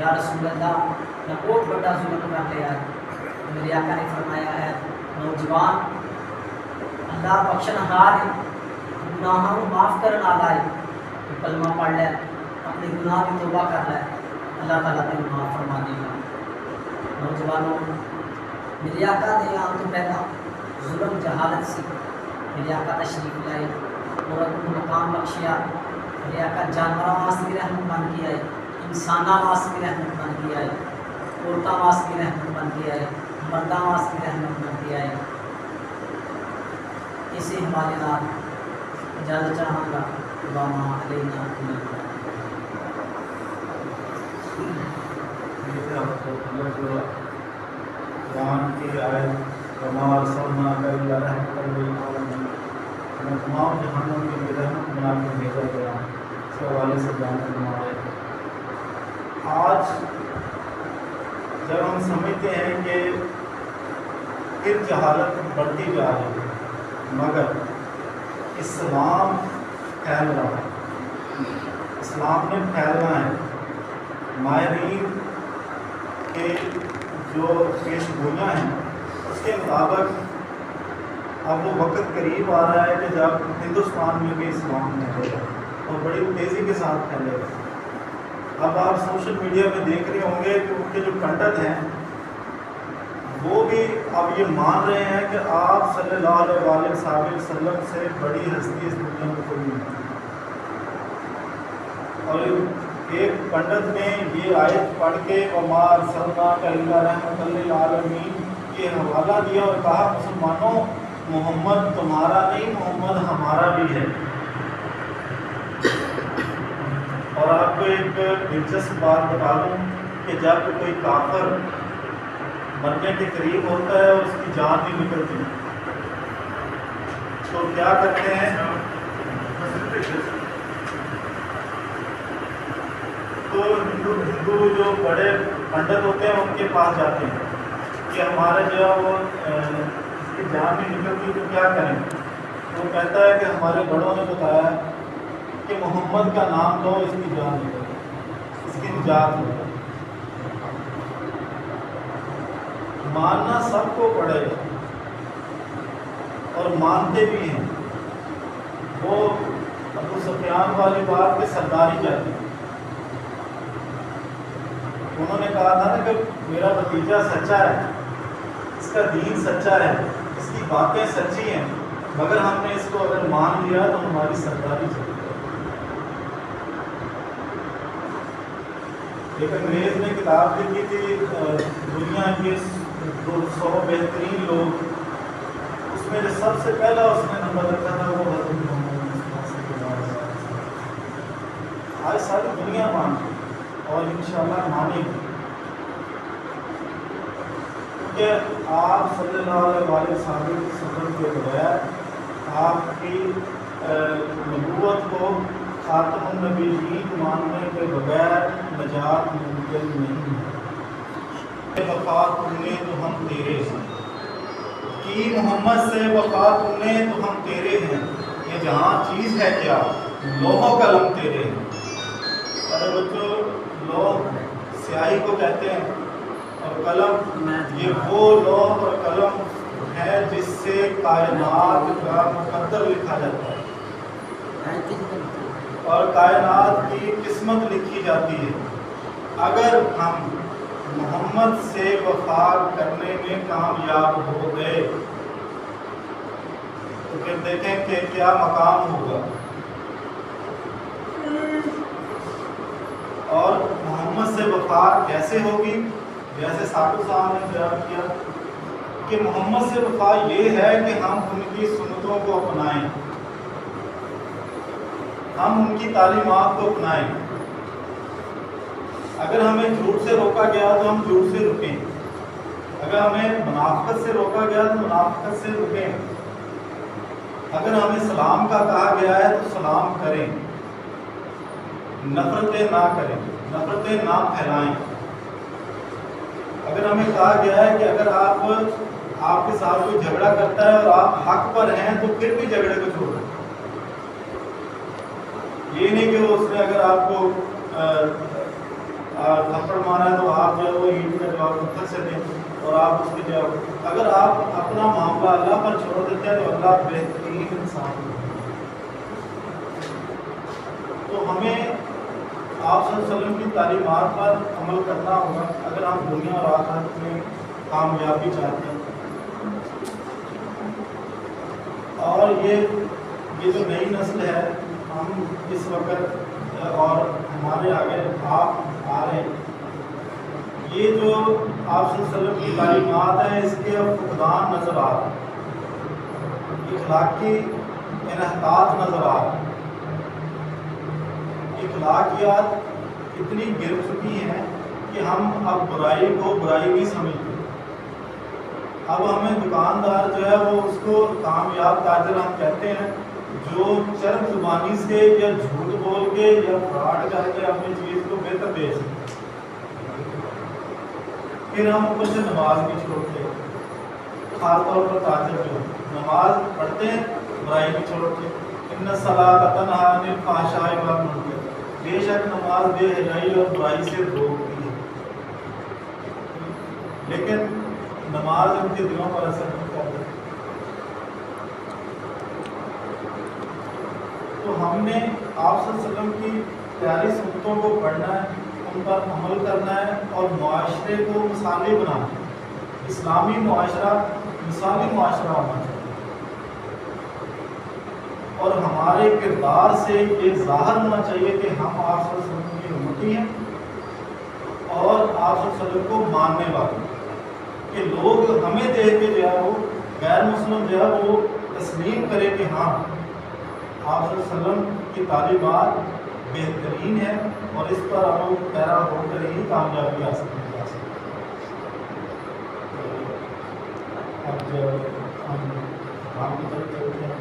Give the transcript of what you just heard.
یا رسول اللہ میں بہت بڑا ظلم کر لیا ہے. میرے آقا نے فرمایا ہے نوجوان اللہ بخشن ہار گناہوں معاف کرن والا ہے. کلمہ پڑھ لے اپنے گناہ کی توبہ کر لے اللہ تعالیٰ تین معاف فرما دے گا. نوجوانوں میرے آقا نے آن تو پہلا ظلم جہالت سے میرے آقا تشریف لائے اور اپنے مقام بخشیا. میرے آقا جانوراں واسطے بھی رحمت بن کے آئے, انساناں واسطے بھی رحمت بن کے آئے, عورتاں واسطے بھی رحمت بن کے آئے, مرداں واسطے بھی رحمت بن کے آئے. اسی حوالے نال اجازت چاہاں گا وما علینا الا البلاغ. قرآن کی آیت وما ارسلناک الا رحمۃ للعالمین, ہمیں تمام جہانوں کے لیے رحمت بنا کے بھیجا گیا. اس کے حوالے سے بیان فرمائے. آج جب ہم سمجھتے ہیں کہ پھر جہالت بڑھتی جا رہی ہے مگر اسلام پھیل رہا ہے, اسلام نے پھیلنا ہے. ماہرین کے جو پیش گوئیاں ہیں اس کے مطابق اب وہ وقت قریب آ رہا ہے کہ جب ہندوستان میں بھی اسلام پھیلے گا اور بڑی تیزی کے ساتھ پھیلے گا. اب آپ سوشل میڈیا میں دیکھ رہے ہوں گے کہ ان کے جو پنڈت ہیں وہ بھی اب یہ مان رہے ہیں کہ آپ صلی اللہ علیہ وسلم سے بڑی ہستی اس دنیا میں کوئی نہیں. اور ایک پنڈت نے یہ آیت پڑھ کے وما ارسلناک الا رحمۃ للعالمین یہ حوالہ دیا اور کہا مسلمانوں محمد تمہارا نہیں محمد ہمارا بھی ہے. اور آپ کو ایک دلچسپ بات بتا دوں کہ جب کوئی کافر مرنے کے قریب ہوتا ہے اور اس کی جان نہیں نکلتی تو کیا کرتے ہیں, تو ہندو جو بڑے پنڈت ہوتے ہیں ان کے پاس جاتے ہیں کہ ہمارے جو ہے وہ اس کی جان نہیں نکلتی تو کیا کریں. تو وہ کہتا ہے کہ ہمارے بڑوں نے بتایا کہ محمد کا نام لو اس کی جان نکلے, اس کی نجات ہو. ماننا سب کو پڑے گا اور مانتے بھی ہیں. وہ ابو سفیان والی بات کے سرداری جاتی, انہوں نے کہا تھا نا کہ میرا بھتیجا سچا ہے, اس کا دین سچا ہے, اس کی باتیں سچی ہیں, مگر ہم نے اس کو اگر مان لیا تو ہماری سرداری چلی. ایک انگریز نے کتاب لکھی تھی دنیا کے 200 بہترین لوگ, اس میں جو سب سے پہلا اس نے نمبر رکھا تھا وہ حضرت محمد صلی اللہ علیہ وسلم. آج ساری دنیا مانتی اور انشاءاللہ مانے گی, کیونکہ آپ صلی اللہ علیہ وسلم کے بغیر آپ کی نبوت کو خاتم النبیین ماننے کے بغیر نجات ممکن نہیں ہے. وفات نے تو ہم تیرے ہیں کی محمد سے وفات نے تو ہم تیرے ہیں, یہ جہاں چیز ہے کیا لوح و قلم تیرے ہیں. ارے بچوں لوح سیاہی کو کہتے ہیں اور قلم یہ وہ لوح اور قلم ہے جس سے کائنات کا مقدر لکھا جاتا ہے اور کائنات کی قسمت لکھی جاتی ہے. اگر ہم محمد سے وفا کرنے میں کامیاب ہو گئے تو پھر دیکھیں کہ کیا مقام ہوگا. اور محمد سے وفا کیسے ہوگی, جیسے ثاقب صاحب نے بیان کیا کہ محمد سے وفا یہ ہے کہ ہم ان کی سنتوں کو اپنائیں, ہم ان کی تعلیمات کو اپنائیں. اگر ہمیں جھوٹ سے روکا گیا تو ہم جھوٹ سے رکیں, اگر ہمیں منافقت سے روکا گیا تو منافقت سے رکیں, اگر ہمیں سلام کا کہا گیا ہے تو سلام کریں, نفرتیں نہ کریں, نفرتیں نہ پھیلائیں. اگر ہمیں کہا گیا ہے کہ اگر آپ کے ساتھ کوئی جھگڑا کرتا ہے اور آپ حق پر ہیں تو پھر بھی جھگڑے کو چھوڑیں. یہ نہیں کہ اس نے اگر آپ کو تھپڑ مارا ہے تو آپ جو ہے وہ اینٹ کا جواب پتھر سے دیں اور آپ اس کے جواب. اگر آپ اپنا معاملہ اللہ پر چھوڑ دیتے ہیں تو اللہ بہترین انسان ہے. تو ہمیں آپ صلی اللہ علیہ وسلم کی تعلیمات پر عمل کرنا ہوگا اگر ہم دنیا اور آخرت میں کامیابی چاہتے ہیں. اور یہ جو نئی نسل ہے ہم اس وقت اور ہمارے آگے آپ آ رہے ہیں, یہ جو آپ صلی اللہ علیہ وسلم کی تعلیمات ہیں اس کے فقدان نظر آ رہا ہے, اخلاقی انحطاط نظر آ رہا ہے. اخلاقیات اتنی گر چکی ہیں کہ ہم اب برائی کو برائی نہیں سمجھتے. اب ہمیں دکاندار جو ہے وہ اس کو کامیاب تاجر ہم کہتے ہیں جو چرب زبانی سے یا جھوٹ بول کے یا فراڈ کر کے اپنی چیز کو بہتر بیچ. پھر ہم اوپر سے نماز بھی چھوڑتے ہیں. خاص طور پر تاجر جو نماز پڑھتے ہیں برائی بھی چھوڑتے. ان الصلاۃ تنہی عن الفحشاء والمنکر, بے شک نماز بے حیائی اور برائی سے روکتی ہے. لیکن نماز ان کے دلوں پر اثر نہیں کرتی. تو ہم نے آپ صلی اللہ علیہ وسلم کی پیاری سنتوں کو پڑھنا ہے, ان پر عمل کرنا ہے اور معاشرے کو مثالی بنانا ہے. اسلامی معاشرہ مثالی معاشرہ ہونا چاہیے اور ہمارے کردار سے یہ ظاہر ہونا چاہیے کہ ہم آپ صلی اللہ علیہ وسلم کی امتی ہیں اور آپ صلی اللہ علیہ وسلم کو ماننے والے ہیں, کہ لوگ ہمیں دیکھ کے جو ہے وہ غیر مسلم جو ہے وہ تسلیم کرے کہ ہاں آپ صلی اللہ علیہ وسلم کی تعلیمات بہترین ہے اور اس پر عمل پیرا ہو کر ہی کامیابی حاصل کی جا سکتی ہے. اب جو ہم کام کی طرف چلتے ہیں